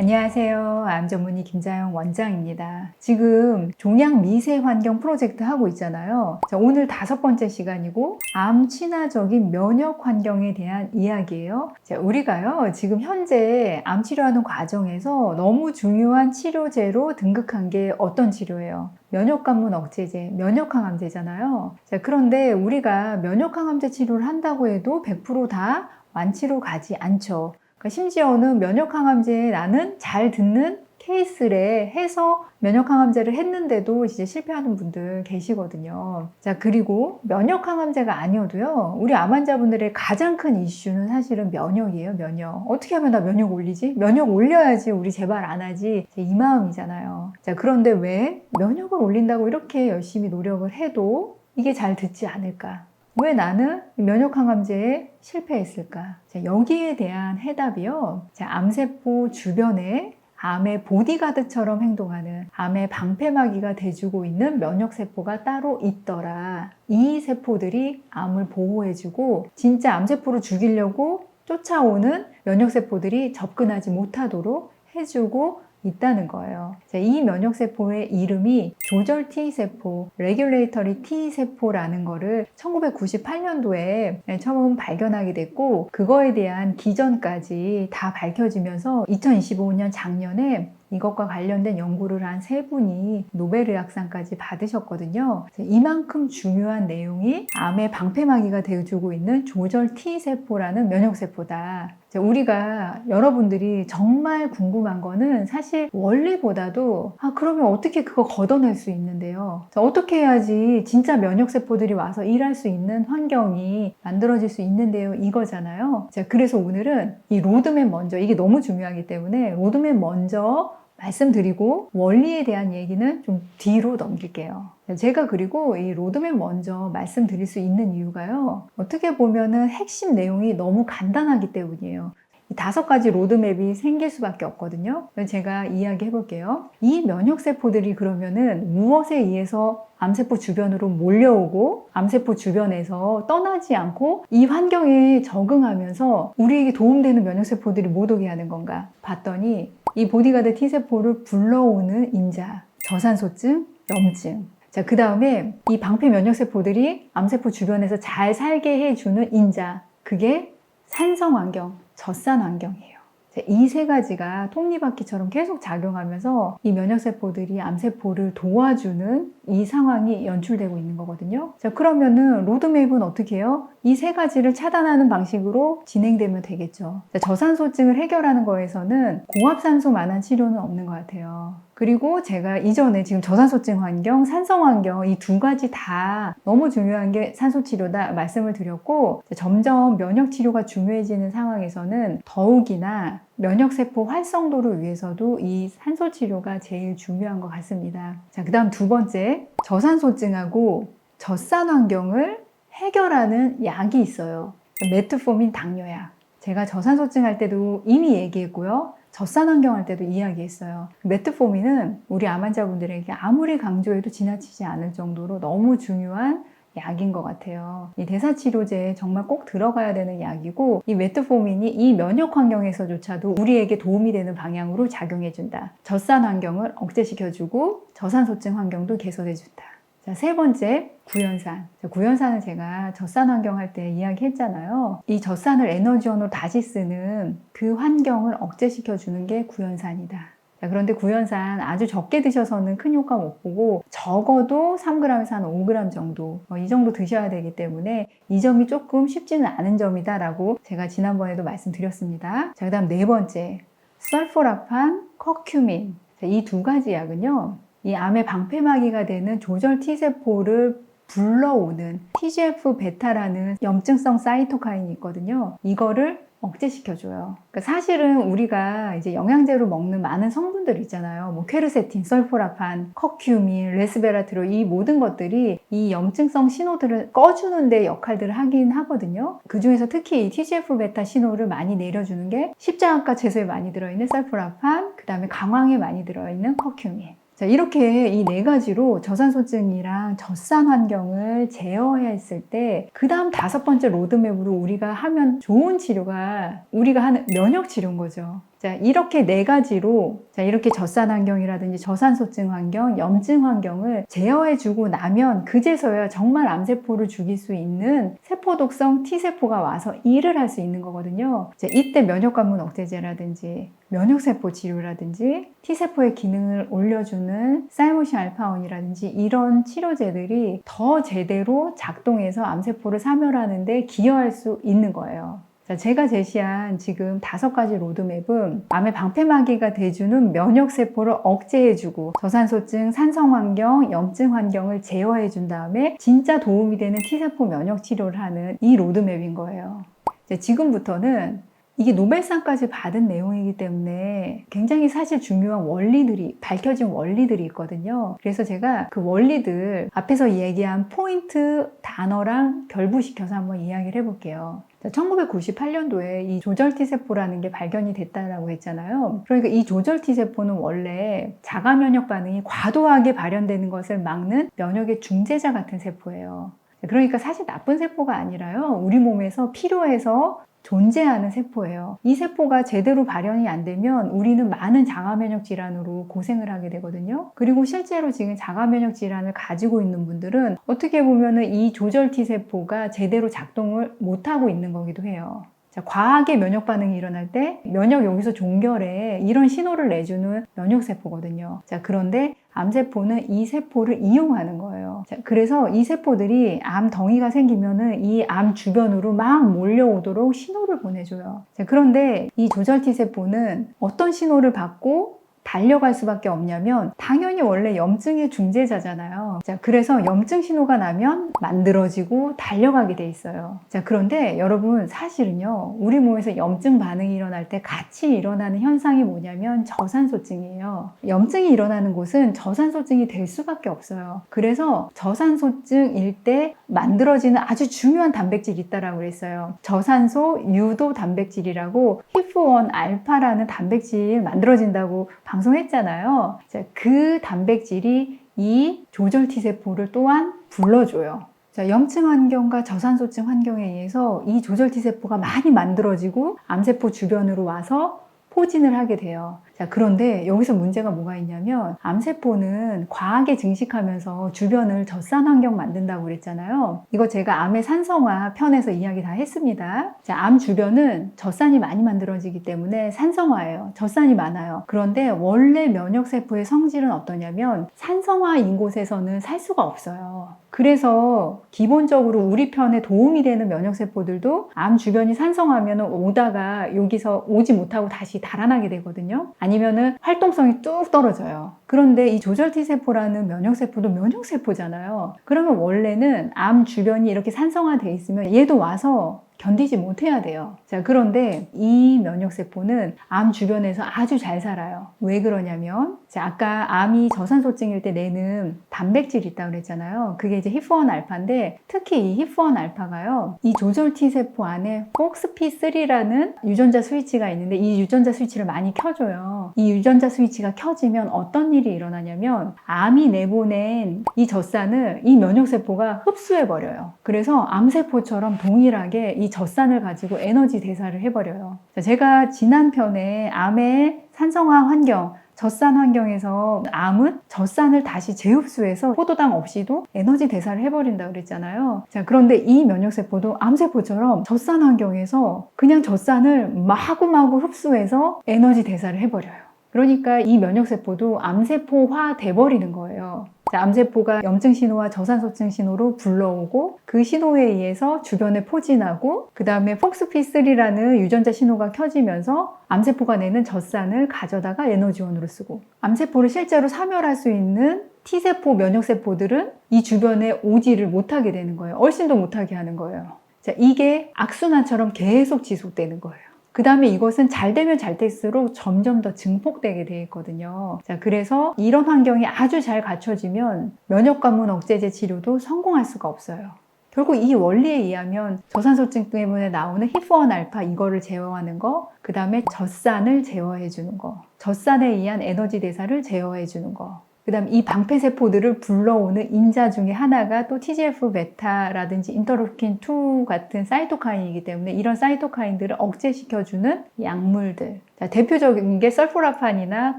안녕하세요. 암 전문의 김자영 원장입니다. 지금 종양 미세 환경 프로젝트 하고 있잖아요. 자, 오늘 5번째 시간이고 암 친화적인 면역 환경에 대한 이야기예요. 자, 우리가요 지금 현재 암 치료하는 과정에서 너무 중요한 치료제로 등극한 게 어떤 치료예요? 면역관문 억제제, 면역항암제잖아요. 자, 그런데 우리가 면역항암제 치료를 한다고 해도 100%다 완치로 가지 않죠. 그러니까 심지어는 면역항암제에 나는 잘 듣는 케이스래 해서 면역항암제를 했는데도 이제 실패하는 분들 계시거든요. 자, 그리고 면역항암제가 아니어도요, 우리 암 환자분들의 가장 큰 이슈는 사실은 면역이에요, 면역. 어떻게 하면 나 면역 올리지? 면역 올려야지 우리 제발 안 하지. 이 마음이잖아요. 자, 그런데 왜 면역을 올린다고 이렇게 열심히 노력을 해도 이게 잘 듣지 않을까? 왜 나는 면역항암제에 실패했을까? 자, 여기에 대한 해답이요. 자, 암세포 주변에 암의 보디가드처럼 행동하는 암의 방패막이가 돼주고 있는 면역세포가 따로 있더라. 이 세포들이 암을 보호해주고 진짜 암세포를 죽이려고 쫓아오는 면역세포들이 접근하지 못하도록 해주고 있다는 거예요. 이 면역세포의 이름이 조절 T세포, 레귤레이터리 T세포라는 거를 1998년도에 처음 발견하게 됐고, 그거에 대한 기전까지 다 밝혀지면서 2025년 작년에 이것과 관련된 연구를 한 3분이 노벨의학상까지 받으셨거든요. 이만큼 중요한 내용이 암의 방패막이가 되어주고 있는 조절 T세포라는 면역세포다. 우리가 여러분들이 정말 궁금한 거는 사실 원리보다도 그러면 어떻게 그거 걷어낼 수 있는데요? 어떻게 해야지 진짜 면역세포들이 와서 일할 수 있는 환경이 만들어질 수 있는데요? 이거잖아요. 그래서 오늘은 이 로드맵 먼저, 이게 너무 중요하기 때문에 로드맵 먼저 말씀드리고 원리에 대한 얘기는 좀 뒤로 넘길게요. 제가 그리고 이 로드맵 먼저 말씀드릴 수 있는 이유가요, 어떻게 보면은 핵심 내용이 너무 간단하기 때문이에요. 이 5가지 로드맵이 생길 수밖에 없거든요. 제가 이야기해 볼게요. 이 면역세포들이 그러면은 무엇에 의해서 암세포 주변으로 몰려오고 암세포 주변에서 떠나지 않고 이 환경에 적응하면서 우리에게 도움되는 면역세포들이 못 오게 하는 건가 봤더니, 이 보디가드 T세포를 불러오는 인자, 저산소증, 염증. 자, 그 다음에 이 방패 면역세포들이 암세포 주변에서 잘 살게 해주는 인자, 그게 산성 환경, 젖산 환경이에요. 이 3가지가 톱니바퀴처럼 계속 작용하면서 이 면역세포들이 암세포를 도와주는 이 상황이 연출되고 있는 거거든요. 자, 그러면은 로드맵은 어떻게 해요? 이 3가지를 차단하는 방식으로 진행되면 되겠죠. 자, 저산소증을 해결하는 거에서는 고압산소만한 치료는 없는 것 같아요. 그리고 제가 이전에 지금 저산소증 환경, 산성 환경 이 2가지 다 너무 중요한 게 산소치료다 말씀을 드렸고, 점점 면역치료가 중요해지는 상황에서는 더욱이나 면역세포 활성도를 위해서도 이 산소치료가 제일 중요한 것 같습니다. 자, 그 다음 2번째, 저산소증하고 젖산 환경을 해결하는 약이 있어요. 메트포민 당뇨약. 제가 저산소증 할 때도 이미 얘기했고요. 젖산 환경 할 때도 이야기했어요. 메트포민은 우리 암 환자분들에게 아무리 강조해도 지나치지 않을 정도로 너무 중요한 약인 것 같아요. 이 대사치료제에 정말 꼭 들어가야 되는 약이고, 이 메트포민이 이 면역 환경에서조차도 우리에게 도움이 되는 방향으로 작용해준다. 젖산 환경을 억제시켜주고 저산소증 환경도 개선해준다. 자, 3번째, 구연산. 구연산은 제가 젖산 환경 할 때 이야기했잖아요. 이 젖산을 에너지원으로 다시 쓰는 그 환경을 억제시켜주는 게 구연산이다. 자, 그런데 구연산 아주 적게 드셔서는 큰 효과 못 보고 적어도 3g에서 한 5g 정도, 이 정도 드셔야 되기 때문에 이 점이 조금 쉽지는 않은 점이다 라고 제가 지난번에도 말씀드렸습니다. 자, 그 다음 4번째, 설포라판, 커큐민. 자, 이 2가지 약은요, 이 암의 방패막이가 되는 조절 T세포를 불러오는 TGF-베타라는 염증성 사이토카인이 있거든요. 이거를 억제시켜줘요. 그러니까 사실은 우리가 이제 영양제로 먹는 많은 성분들 있잖아요. 뭐 퀘르세틴, 설포라판, 커큐민, 레스베라트롤, 이 모든 것들이 이 염증성 신호들을 꺼주는 데 역할들을 하긴 하거든요. 그 중에서 특히 이 TGF-베타 신호를 많이 내려주는 게 십자가과 채소에 많이 들어있는 설포라판, 그 다음에 강황에 많이 들어있는 커큐민. 자, 이렇게 이 4가지로 저산소증이랑 젖산 환경을 제어했을 때 그 다음 5번째 로드맵으로 우리가 하면 좋은 치료가 우리가 하는 면역 치료인 거죠. 자, 이렇게 네 가지로 자, 이렇게 젖산 환경이라든지 저산소증 환경, 염증 환경을 제어해주고 나면 그제서야 정말 암세포를 죽일 수 있는 세포독성 T세포가 와서 일을 할 수 있는 거거든요. 자, 이때 면역관문 억제제라든지 면역세포 치료라든지 T세포의 기능을 올려주는 사이모신 알파원이라든지 이런 치료제들이 더 제대로 작동해서 암세포를 사멸하는 데 기여할 수 있는 거예요. 자, 제가 제시한 지금 5가지 로드맵은 암의 방패막이가 돼주는 면역세포를 억제해주고 저산소증, 산성환경, 염증 환경을 제어해준 다음에 진짜 도움이 되는 T세포 면역치료를 하는 이 로드맵인 거예요. 자, 지금부터는 이게 노벨상까지 받은 내용이기 때문에 굉장히 사실 중요한 원리들이, 밝혀진 원리들이 있거든요. 그래서 제가 그 원리들 앞에서 얘기한 포인트 단어랑 결부시켜서 한번 이야기를 해볼게요. 1998년도에 이 조절 T세포라는 게 발견이 됐다라고 했잖아요. 그러니까 이 조절 T세포는 원래 자가 면역 반응이 과도하게 발현되는 것을 막는 면역의 중재자 같은 세포예요. 그러니까 사실 나쁜 세포가 아니라요. 우리 몸에서 필요해서 존재하는 세포예요. 이 세포가 제대로 발현이 안 되면 우리는 많은 자가면역 질환으로 고생을 하게 되거든요. 그리고 실제로 지금 자가면역 질환을 가지고 있는 분들은 어떻게 보면은 이 조절 T세포가 제대로 작동을 못하고 있는 거기도 해요. 자, 과하게 면역 반응이 일어날 때 면역 여기서 종결해 이런 신호를 내주는 면역세포거든요. 자, 그런데 암세포는 이 세포를 이용하는 거예요. 자, 그래서 이 세포들이 암 덩이가 생기면은 이 암 주변으로 막 몰려오도록 신호를 보내줘요. 자, 그런데 이 조절 T세포는 어떤 신호를 받고 달려갈 수밖에 없냐면 당연히 원래 염증의 중재자잖아요. 자, 그래서 염증 신호가 나면 만들어지고 달려가게 돼 있어요. 자, 그런데 여러분 사실은요, 우리 몸에서 염증 반응이 일어날 때 같이 일어나는 현상이 뭐냐면 저산소증이에요. 염증이 일어나는 곳은 저산소증이 될 수밖에 없어요. 그래서 저산소증일 때 만들어지는 아주 중요한 단백질이 있다라고 그랬어요. 저산소 유도 단백질이라고 HIF-1 알파라는 단백질 만들어진다고 방송했잖아요. 자, 그 단백질이 이 조절 T세포를 또한 불러줘요. 자, 염증 환경과 저산소증 환경에 의해서 이 조절 T세포가 많이 만들어지고 암세포 주변으로 와서 포진을 하게 돼요. 자, 그런데 여기서 문제가 뭐가 있냐면 암세포는 과하게 증식하면서 주변을 젖산 환경 만든다고 그랬잖아요. 이거 제가 암의 산성화 편에서 이야기 다 했습니다. 자, 암 주변은 젖산이 많이 만들어지기 때문에 산성화예요. 젖산이 많아요. 그런데 원래 면역세포의 성질은 어떠냐면 산성화인 곳에서는 살 수가 없어요. 그래서 기본적으로 우리 편에 도움이 되는 면역세포들도 암 주변이 산성화하면 오다가 여기서 오지 못하고 다시 달아나게 되거든요. 아니면은 활동성이 뚝 떨어져요. 그런데 이 조절 T세포라는 면역세포도 면역세포잖아요. 그러면 원래는 암 주변이 이렇게 산성화돼 있으면 얘도 와서 견디지 못해야 돼요. 자, 그런데 이 면역세포는 암 주변에서 아주 잘 살아요. 왜 그러냐면, 자, 아까 암이 저산소증일 때 내는 단백질이 있다고 그랬잖아요. 그게 이제 HIF-1 알파인데, 특히 이 HIF-1 알파가요, 이 조절 T세포 안에 FOXP3라는 유전자 스위치가 있는데, 이 유전자 스위치를 많이 켜줘요. 이 유전자 스위치가 켜지면 어떤 일이 일어나냐면, 암이 내보낸 이 젖산을 이 면역세포가 흡수해버려요. 그래서 암세포처럼 동일하게 이 젖산을 가지고 에너지 대사를 해버려요. 자, 제가 지난 편에 암의 산성화 환경, 젖산 환경에서 암은 젖산을 다시 재흡수해서 포도당 없이도 에너지 대사를 해버린다고 그랬잖아요. 자, 그런데 이 면역세포도 암세포처럼 젖산 환경에서 그냥 젖산을 마구마구 흡수해서 에너지 대사를 해버려요. 그러니까 이 면역세포도 암세포화 돼버리는 거예요. 자, 암세포가 염증 신호와 저산소증 신호로 불러오고 그 신호에 의해서 주변에 포진하고 그 다음에 FOXP3라는 유전자 신호가 켜지면서 암세포가 내는 젖산을 가져다가 에너지원으로 쓰고 암세포를 실제로 사멸할 수 있는 T세포 면역세포들은 이 주변에 오지를 못하게 되는 거예요. 얼씬도 못하게 하는 거예요. 자, 이게 악순환처럼 계속 지속되는 거예요. 그 다음에 이것은 잘 되면 잘 될수록 점점 더 증폭되게 되어 있거든요. 자, 그래서 이런 환경이 아주 잘 갖춰지면 면역관문 억제제 치료도 성공할 수가 없어요. 결국 이 원리에 의하면 저산소증 때문에 나오는 HIF-1 알파 이거를 제어하는 거, 그 다음에 젖산을 제어해 주는 거, 젖산에 의한 에너지 대사를 제어해 주는 거, 그다음 이 방패세포들을 불러오는 인자 중에 하나가 또 TGF-베타라든지 인터루킨-2 같은 사이토카인이기 때문에 이런 사이토카인들을 억제시켜주는 약물들. 자, 대표적인 게 설포라판이나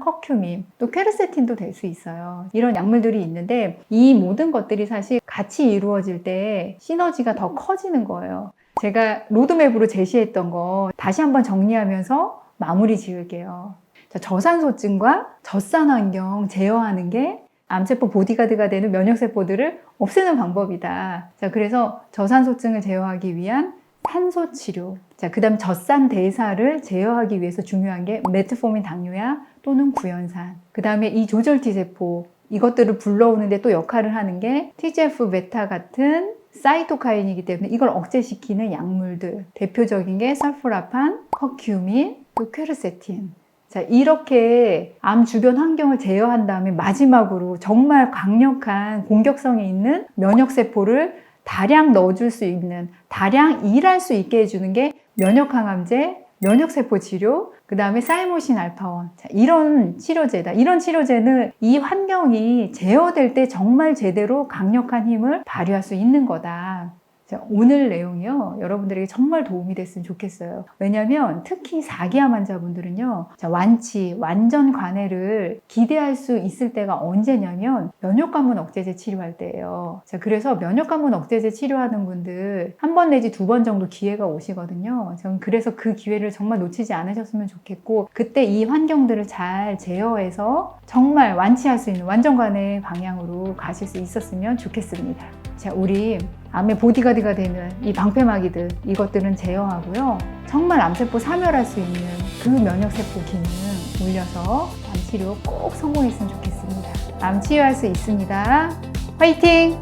커큐민, 또 퀘르세틴도 될 수 있어요. 이런 약물들이 있는데 이 모든 것들이 사실 같이 이루어질 때 시너지가 더 커지는 거예요. 제가 로드맵으로 제시했던 거 다시 한번 정리하면서 마무리 지을게요. 자, 저산소증과 젖산 환경 제어하는 게 암세포 보디가드가 되는 면역세포들을 없애는 방법이다. 자, 그래서 저산소증을 제어하기 위한 산소 치료. 자, 그 다음 젖산 대사를 제어하기 위해서 중요한 게 메트포민 당뇨약 또는 구연산. 그 다음에 이 조절 T세포, 이것들을 불러오는데 또 역할을 하는 게 TGF-베타 같은 사이토카인이기 때문에 이걸 억제시키는 약물들. 대표적인 게 설포라판, 커큐민, 또 퀘르세틴. 자, 이렇게 암 주변 환경을 제어한 다음에 마지막으로 정말 강력한 공격성이 있는 면역세포를 다량 넣어줄 수 있는, 다량 일할 수 있게 해주는 게 면역항암제, 면역세포 치료, 그 다음에 사이모신 알파원. 자, 이런 치료제다. 이런 치료제는 이 환경이 제어될 때 정말 제대로 강력한 힘을 발휘할 수 있는 거다. 자, 오늘 내용이요, 여러분들에게 정말 도움이 됐으면 좋겠어요. 왜냐하면 특히 4기암 환자분들은요, 자, 완치, 완전 관해를 기대할 수 있을 때가 언제냐면 면역관문 억제제 치료할 때예요. 자, 그래서 면역관문 억제제 치료하는 분들 한 번 내지 2번 정도 기회가 오시거든요. 저는 그래서 그 기회를 정말 놓치지 않으셨으면 좋겠고, 그때 이 환경들을 잘 제어해서 정말 완치할 수 있는 완전 관해 방향으로 가실 수 있었으면 좋겠습니다. 자, 우리 암의 보디가드가 되는 이 방패막이들, 이것들은 제어하고요. 정말 암세포 사멸할 수 있는 그 면역세포 기능 올려서 암 치료 꼭 성공했으면 좋겠습니다. 암 치유할 수 있습니다. 화이팅!